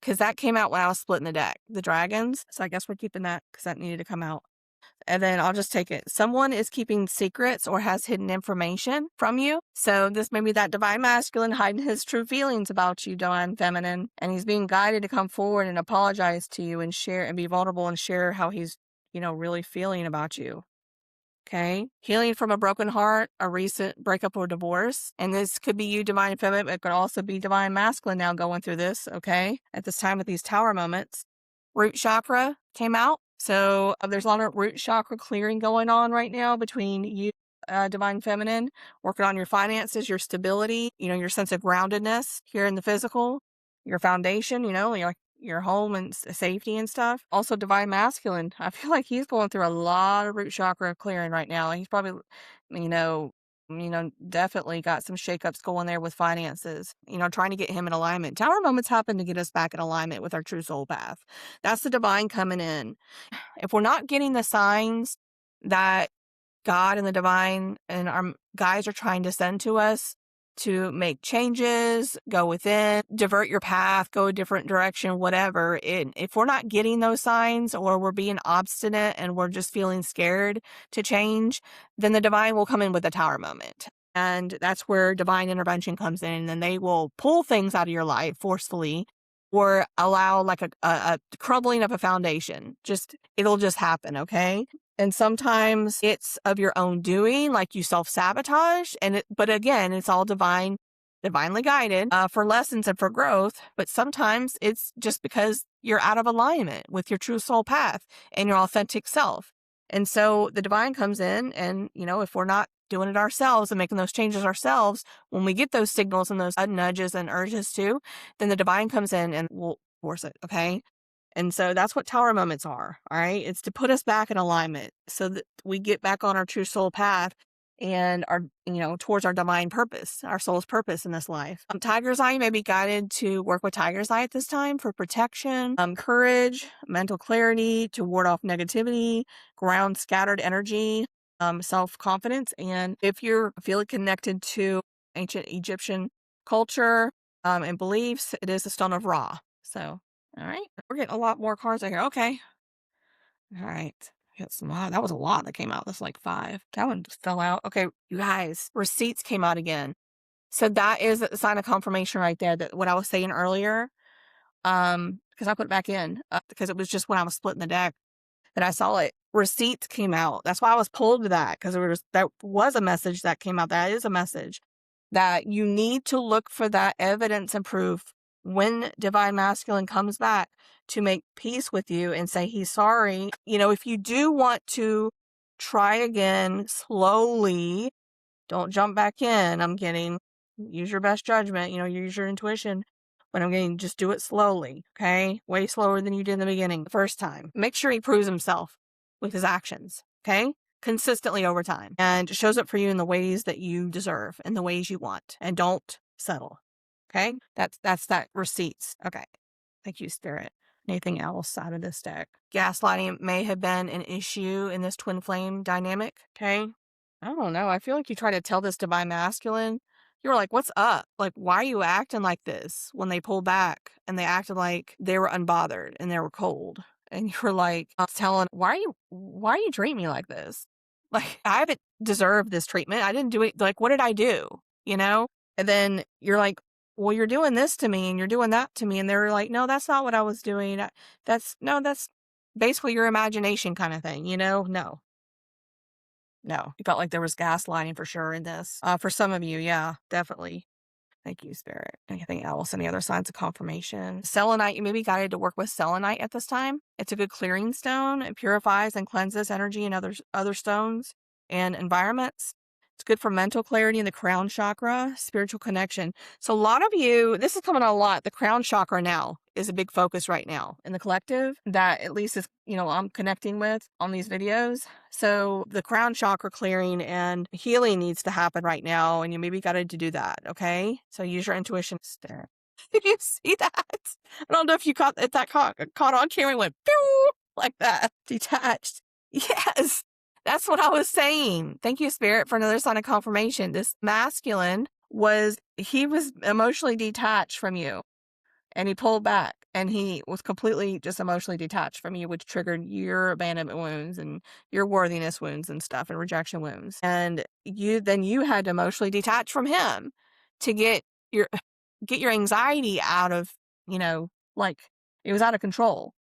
because that came out when I was splitting the deck, the dragons. So I guess we're keeping that because that needed to come out. And then I'll just take it. Someone is keeping secrets or has hidden information from you. So this may be that divine masculine hiding his true feelings about you, divine feminine. And he's being guided to come forward and apologize to you and share and be vulnerable and share how he's, really feeling about you. Okay. Healing from a broken heart, a recent breakup or divorce. And this could be you, divine feminine. It could also be divine masculine now going through this. Okay. At this time with these tower moments. Root chakra came out. So there's a lot of root chakra clearing going on right now between you, divine feminine, working on your finances, your stability, your sense of groundedness here in the physical, your foundation, your home and safety and stuff. Also divine masculine. I feel like he's going through a lot of root chakra clearing right now. He's probably, definitely got some shakeups going there with finances, trying to get him in alignment. Tower moments happen to get us back in alignment with our true soul path. That's the divine coming in. If we're not getting the signs that God and the divine and our guides are trying to send to us to make changes, go within, divert your path, go a different direction, whatever. If we're not getting those signs or we're being obstinate and we're just feeling scared to change, then the divine will come in with a tower moment. And that's where divine intervention comes in, and they will pull things out of your life forcefully or allow like a crumbling of a foundation. It'll just happen, okay? And sometimes it's of your own doing, like you self-sabotage, but again, it's all divinely guided for lessons and for growth. But sometimes it's just because you're out of alignment with your true soul path and your authentic self. And so the divine comes in, and, if we're not doing it ourselves and making those changes ourselves, when we get those signals and those nudges and urges too, then the divine comes in and will force it. Okay. And so that's what tower moments are. All right. It's to put us back in alignment so that we get back on our true soul path and towards our divine purpose, our soul's purpose in this life. Tiger's Eye, may be guided to work with Tiger's Eye at this time for protection, courage, mental clarity, to ward off negativity, ground scattered energy, self-confidence. And if you're feeling connected to ancient Egyptian culture and beliefs, it is the stone of Ra. So, all right, we're getting a lot more cards out here. Okay. All right. Wow, that was a lot that came out. That's like 5. That one just fell out. Okay, you guys, receipts came out again. So that is a sign of confirmation right there, that what I was saying earlier, because I put it back in, because it was just when I was splitting the deck that I saw it. Receipts came out. That's why I was pulled to that, because that was a message that came out. That is a message that you need to look for that evidence and proof when divine masculine comes back to make peace with you and say he's sorry. If you do want to try again slowly, don't jump back in. I'm getting, use your best judgment, use your intuition. But I'm getting, just do it slowly, okay? Way slower than you did in the beginning, the first time. Make sure he proves himself with his actions, okay? Consistently over time, and shows up for you in the ways that you deserve, in the ways you want, and don't settle, okay? That's that receipts. Okay. Thank you, Spirit. Anything else out of this deck? Gaslighting may have been an issue in this twin flame dynamic, okay? I don't know. I feel like you try to tell this divine masculine, you were like, what's up? Like, why are you acting like this? When they pulled back and they acted like they were unbothered and they were cold. And you were like, telling, why are you treating me like this? Like, I haven't deserved this treatment. I didn't do it. Like, what did I do? And then you're like, well, you're doing this to me and you're doing that to me. And they're like, no, that's not what I was doing. That's basically your imagination kind of thing, No. You felt like there was gaslighting for sure in this. For some of you, yeah, definitely. Thank you, Spirit. Anything else? Any other signs of confirmation? Selenite, you may be guided to work with selenite at this time. It's a good clearing stone. It purifies and cleanses energy in other stones and environments. It's good for mental clarity in the crown chakra, spiritual connection. So a lot of you, this is coming on a lot. The crown chakra now is a big focus right now in the collective that at least is, I'm connecting with on these videos. So the crown chakra clearing and healing needs to happen right now. And you maybe got to do that. Okay. So use your intuition. Stare. Did you see that? I don't know if you caught on camera and went pew like that. Detached. Yes. That's what I was saying. Thank you, Spirit, for another sign of confirmation. This masculine he was emotionally detached from you, and he pulled back, and he was completely just emotionally detached from you, which triggered your abandonment wounds and your worthiness wounds and stuff, and rejection wounds. And you had to emotionally detach from him to get your anxiety out of, like, it was out of control.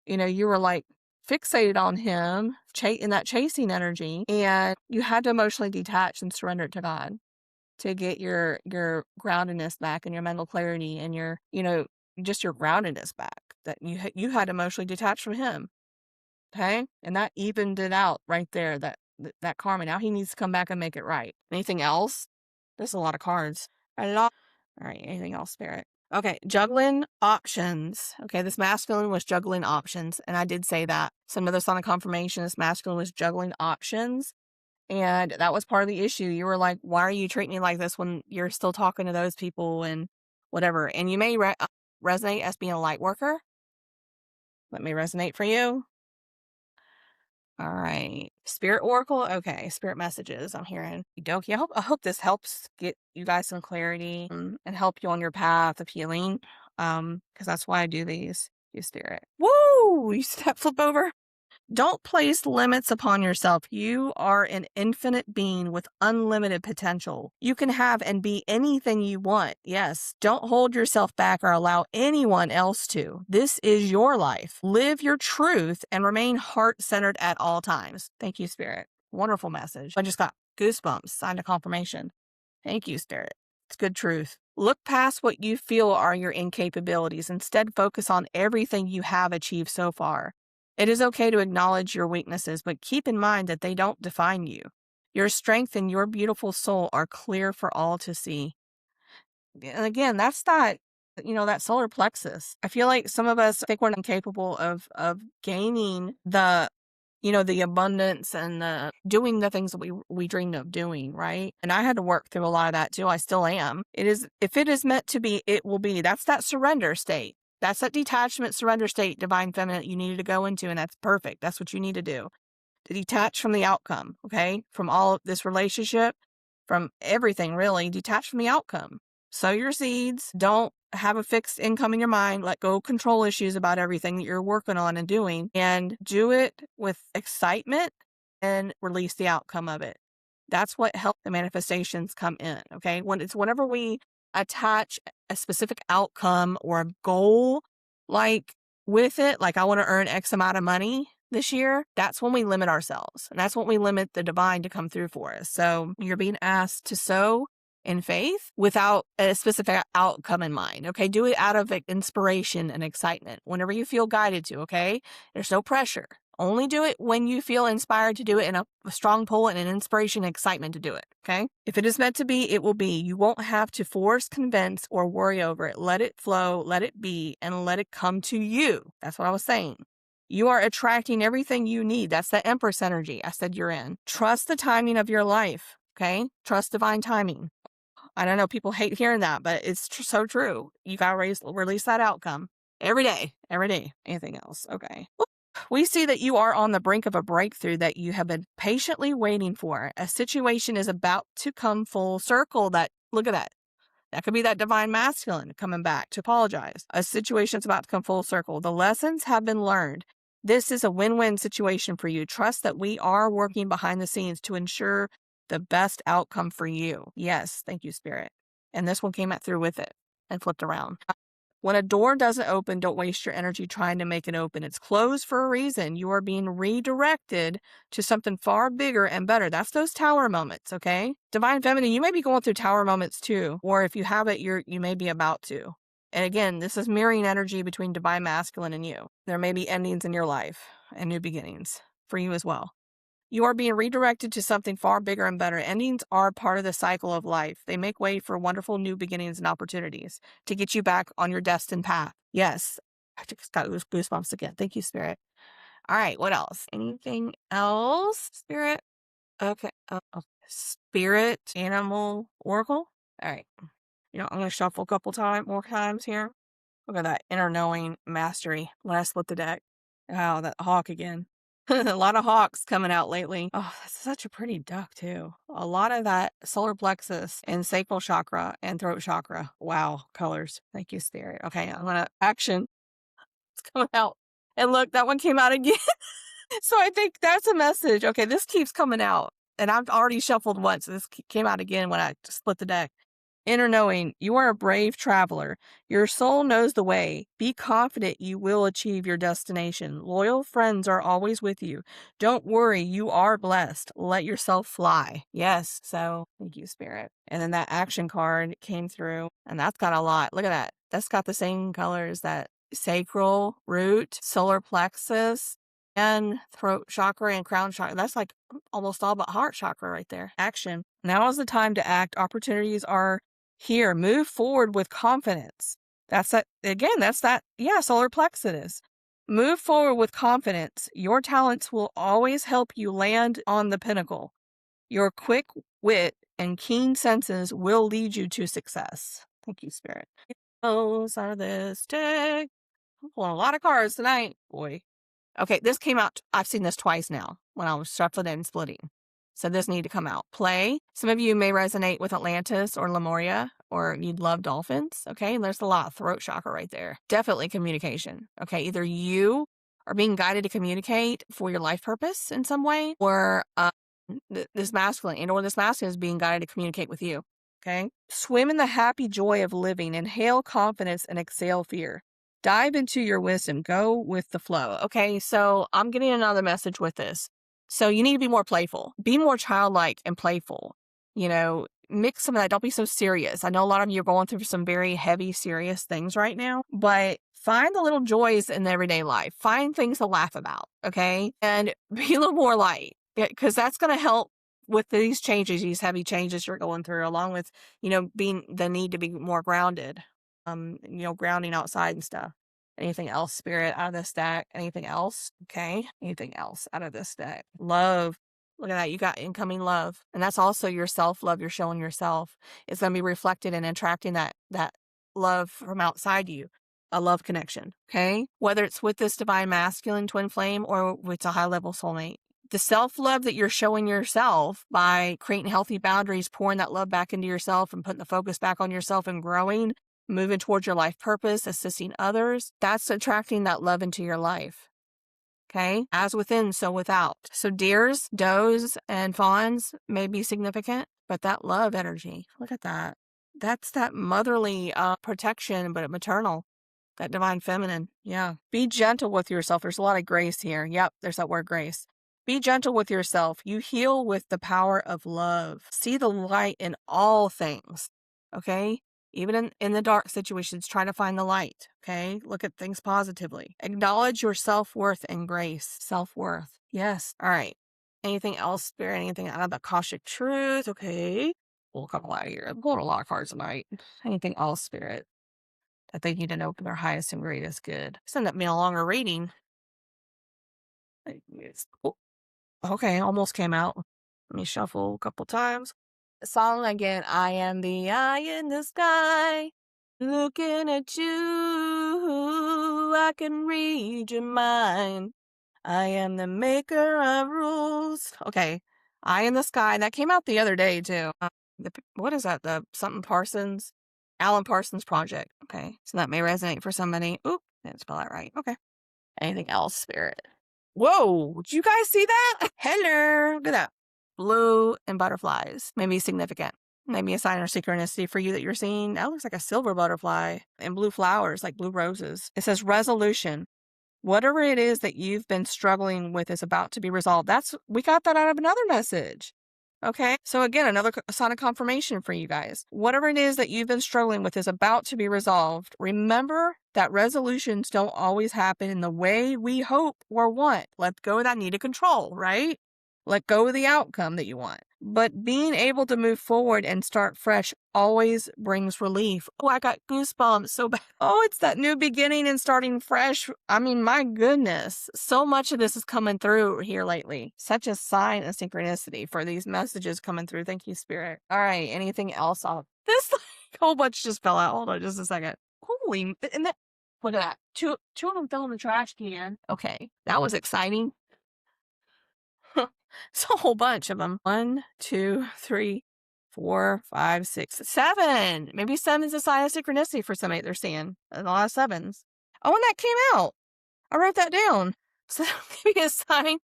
You were like fixated on him, in that chasing energy, and you had to emotionally detach and surrender it to God to get your groundedness back and your mental clarity and your, just your groundedness back, that you had emotionally detached from him. Okay. And that evened it out right there, that karma. Now he needs to come back and make it right. Anything else? There's a lot of cards. All right. Anything else, Spirit? Okay, juggling options. Okay, this masculine was juggling options, and I did say that. So another sign of confirmation, this masculine was juggling options, and that was part of the issue. You were like, why are you treating me like this when you're still talking to those people and whatever? And you may resonate as being a light worker. Let me resonate for you. All right. Spirit Oracle. Okay. Spirit messages. I'm hearing. Dokie. I hope this helps get you guys some clarity and help you on your path of healing. Because that's why I do these. You Spirit. Woo! You see that flip over? Don't place limits upon yourself. You are an infinite being with unlimited potential. You can have and be anything you want. Yes. Don't hold yourself back or allow anyone else to. This is your life. Live your truth and remain heart-centered at all times. Thank you, Spirit. Wonderful message. I just got goosebumps, sign of confirmation. Thank you, Spirit. It's good truth. Look past what you feel are your incapabilities. Instead, focus on everything you have achieved so far. It is okay to acknowledge your weaknesses, but keep in mind that they don't define you. Your strength and your beautiful soul are clear for all to see. And again, that's that, that solar plexus. I feel like some of us think we're incapable of gaining the abundance and doing the things that we dreamed of doing, right? And I had to work through a lot of that too. I still am. If it is meant to be, it will be. That's that surrender state. That's that detachment surrender state, divine feminine, that you needed to go into, and that's perfect. That's what you need to do. To detach from the outcome, okay? From all of this relationship, from everything really, detach from the outcome. Sow your seeds. Don't have a fixed income in your mind. Let go of control issues about everything that you're working on and doing, and do it with excitement and release the outcome of it. That's what helps the manifestations come in, okay? Whenever we attach a specific outcome or a goal, like with it, like I want to earn X amount of money this year, that's when we limit ourselves. And that's when we limit the divine to come through for us. So you're being asked to sow in faith without a specific outcome in mind. Okay. Do it out of inspiration and excitement whenever you feel guided to. Okay. There's no pressure. Only do it when you feel inspired to do it, and a strong pull and an inspiration and excitement to do it. Okay. If it is meant to be, it will be. You won't have to force, convince, or worry over it. Let it flow, let it be, and let it come to you. That's what I was saying. You are attracting everything you need. That's the Empress energy I said you're in. Trust the timing of your life. Okay. Trust divine timing. I don't know, people hate hearing that, but it's so true. You got to release that outcome every day. Anything else? Okay. We see that you are on the brink of a breakthrough that you have been patiently waiting for. A situation is about to come full circle. Look at that. That could be that divine masculine coming back to apologize. A situation's about to come full circle. The lessons have been learned. This is a win-win situation for you. Trust that we are working behind the scenes to ensure the best outcome for you. Yes, thank you, Spirit. And this one came out through with it and flipped around. When a door doesn't open, don't waste your energy trying to make it open. It's closed for a reason. You are being redirected to something far bigger and better. That's those tower moments, okay? Divine Feminine, you may be going through tower moments too, or if you have it, you may be about to. And again, this is mirroring energy between Divine Masculine and you. There may be endings in your life and new beginnings for you as well. You are being redirected to something far bigger and better. Endings are part of the cycle of life. They make way for wonderful new beginnings and opportunities to get you back on your destined path. Yes, I just got goosebumps again. Thank you, Spirit. All right, what else? Anything else, Spirit? Okay. Spirit, Animal, Oracle. All right. I'm going to shuffle a couple more times here. Look at that inner knowing mastery when I split the deck. Wow, that hawk again. A lot of hawks coming out lately. Oh, that's such a pretty duck too. A lot of that solar plexus and sacral chakra and throat chakra. Wow, colors. Thank you, Spirit. Okay, I'm gonna action. It's coming out. And look, that one came out again. So I think that's a message. Okay, this keeps coming out. And I've already shuffled once. This came out again when I split the deck. Inner knowing, you are a brave traveler. Your soul knows the way. Be confident you will achieve your destination. Loyal friends are always with you. Don't worry, you are blessed. Let yourself fly. Yes, so thank you, Spirit. And then that action card came through, and that's got a lot. Look at that. That's got the same colors that sacral, root, solar plexus, and throat chakra and crown chakra. That's like almost all but heart chakra right there. Action. Now is the time to act. Opportunities are here. Move forward with confidence. That's that again. That's that. Yeah, solar plexus. Move forward with confidence. Your talents will always help you land on the pinnacle. Your quick wit and keen senses will lead you to success. Thank you, Spirit. Those are this deck. I'm pulling a lot of cards tonight, boy. Okay, this came out. I've seen this twice now when I was shuffling and splitting. So this need to come out. Play. Some of you may resonate with Atlantis or Lemuria, or you'd love dolphins. Okay, and there's a lot of throat chakra right there. Definitely communication. Okay, either you are being guided to communicate for your life purpose in some way, or this masculine and or this masculine is being guided to communicate with you. Okay. Swim in the happy joy of living, inhale confidence and exhale fear. Dive into your wisdom, go with the flow. Okay. So I'm getting another message with this. So you need to be more playful, be more childlike and playful. Mix some of that. Don't be so serious. I know a lot of you are going through some very heavy, serious things right now, but find the little joys in everyday life. Find things to laugh about. Okay. And be a little more light, because that's going to help with these changes, these heavy changes you're going through, along with, being the need to be more grounded, grounding outside and stuff. Anything else, Spirit, out of this deck? Anything else? Okay. Anything else out of this deck? Love. Look at that. You got incoming love. And that's also your self-love you're showing yourself. It's going to be reflected in attracting that love from outside you, a love connection. Okay. Whether it's with this divine masculine twin flame or with a high level soulmate. The self-love that you're showing yourself by creating healthy boundaries, pouring that love back into yourself and putting the focus back on yourself and growing, moving towards your life purpose, assisting others, that's attracting that love into your life. Okay. As within, so without. So deers, does, and fawns may be significant, but that love energy, look at that. That's that motherly protection, but maternal. That divine feminine. Yeah. Be gentle with yourself. There's a lot of grace here. Yep. There's that word grace. Be gentle with yourself. You heal with the power of love. See the light in all things. Okay. Even in the dark situations, try to find the light. Okay. Look at things positively. Acknowledge your self-worth and grace. Self-worth. Yes. All right. Anything else, Spirit? Anything out of the Akashic truth? Okay. Pull a couple out of here. I'm pulling a lot of cards tonight. Anything else, Spirit, that they need to know for their highest and greatest good? This ended up being a longer reading. Okay, almost came out. Let me shuffle a couple times. The song again. I am the eye in the sky, looking at you. I can read your mind. I am the maker of rules. Okay, Eye in the Sky. That came out the other day too. What is that? The something Parsons, Alan Parsons project. Okay, so that may resonate for somebody. Oop, didn't spell that right. Okay. Anything else, Spirit? Whoa, did you guys see that? Hello, look at that. Blue and butterflies may be significant. Maybe a sign or synchronicity for you that you're seeing. That looks like a silver butterfly and blue flowers, like blue roses. It says resolution. Whatever it is that you've been struggling with is about to be resolved. We got that out of another message. Okay. So again, another sign of confirmation for you guys. Whatever it is that you've been struggling with is about to be resolved. Remember that resolutions don't always happen in the way we hope or want. Let go of that need of control, right? Let go of the outcome that you want. But being able to move forward and start fresh always brings relief. Oh, I got goosebumps so bad. Oh, it's that new beginning and starting fresh. I mean, my goodness. So much of this is coming through here lately. Such a sign of synchronicity for these messages coming through. Thank you, Spirit. All right. Anything else? This whole bunch just fell out. Hold on just a second. Holy. And that, look at that. Two of them fell in the trash can. Okay. That was exciting. It's a whole bunch of them. 1, 2, 3, 4, 5, 6, 7. Maybe 7's a sign of synchronicity for somebody they're seeing. A lot of 7s. Oh, and that came out. I wrote that down. So that could be a sign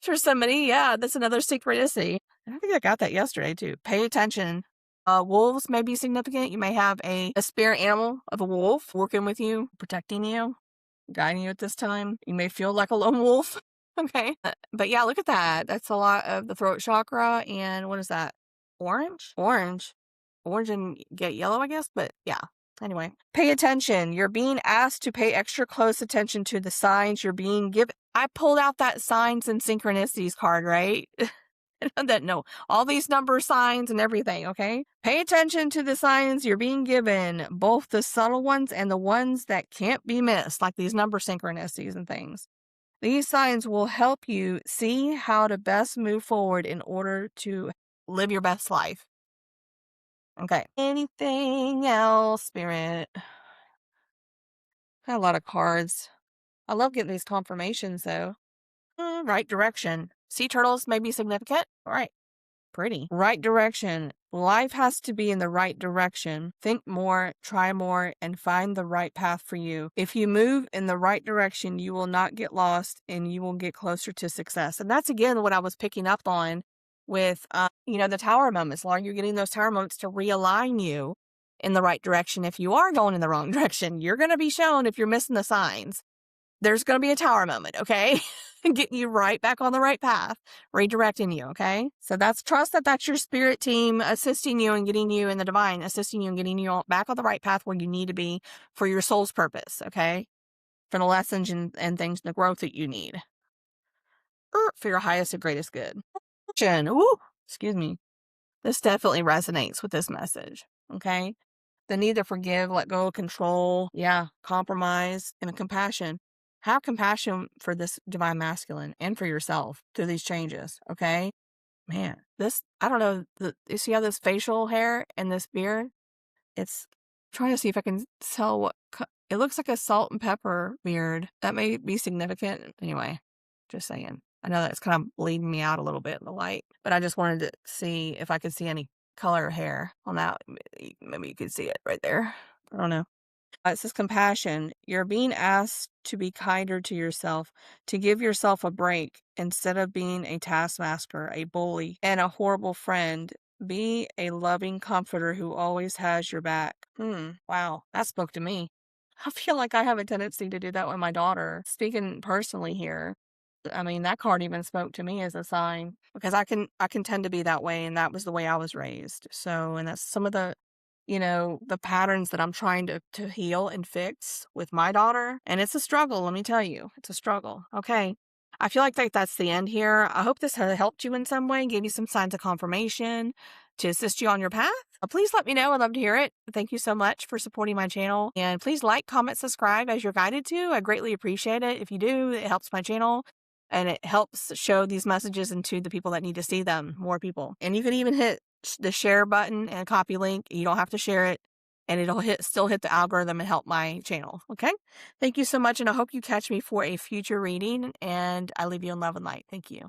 for somebody. Yeah, that's another synchronicity. And I think I got that yesterday too. Pay attention. Wolves may be significant. You may have a spirit animal of a wolf working with you, protecting you, guiding you at this time. You may feel like a lone wolf. Okay. But yeah, look at that. That's a lot of the throat chakra. And what is that? Orange and get yellow, I guess. But yeah. Anyway, pay attention. You're being asked to pay extra close attention to the signs you're being given. I pulled out that signs and synchronicities card, right? No, all these number signs and everything. Okay. Pay attention to the signs you're being given, both the subtle ones and the ones that can't be missed, like these number synchronicities and things. These signs will help you see how to best move forward in order to live your best life. Okay. Anything else, Spirit? Got a lot of cards. I love getting these confirmations, though. Right direction. Sea turtles may be significant. All right. pretty. Right direction. Life has to be in the right direction. Think more, try more, and find the right path for you. If you move in the right direction, you will not get lost and you will get closer to success. And that's again what I was picking up on with, the tower moments. Like you're getting those tower moments to realign you in the right direction. If you are going in the wrong direction, you're going to be shown if you're missing the signs. There's going to be a tower moment, okay? Getting you right back on the right path, redirecting you, okay? So trust that that's your spirit team assisting you and getting you in the divine, assisting you and getting you back on the right path where you need to be for your soul's purpose, okay? For the lessons and things, the growth that you need. For your highest and greatest good. Ooh, excuse me. This definitely resonates with this message, okay? The need to forgive, let go, control, compromise, and compassion. Have compassion for this divine masculine and for yourself through these changes, okay? Man, I don't know, you see how this facial hair and this beard? It's trying to see if I can tell it looks like a salt and pepper beard. That may be significant. Anyway, just saying. I know that's kind of bleeding me out a little bit in the light, but I just wanted to see if I could see any color hair on that. Maybe you could see it right there. I don't know. It says compassion. You're being asked to be kinder to yourself, to give yourself a break instead of being a taskmaster, a bully, and a horrible friend. Be a loving comforter who always has your back. Wow, that spoke to me. I feel like I have a tendency to do that with my daughter. Speaking personally here, I mean, that card even spoke to me as a sign because I can tend to be that way, and that was the way I was raised. So, and that's some of the the patterns that I'm trying to heal and fix with my daughter. And it's a struggle, let me tell you. It's a struggle. Okay. I feel like that's the end here. I hope this has helped you in some way, gave you some signs of confirmation to assist you on your path. Please let me know. I'd love to hear it. Thank you so much for supporting my channel. And please like, comment, subscribe as you're guided to. I greatly appreciate it. If you do, it helps my channel. And it helps show these messages into the people that need to see them, more people. And you can even hit the share button and copy link. You don't have to share it, and it'll still hit the algorithm and help my channel. Okay. Thank you so much. And I hope you catch me for a future reading, and I leave you in love and light. Thank you.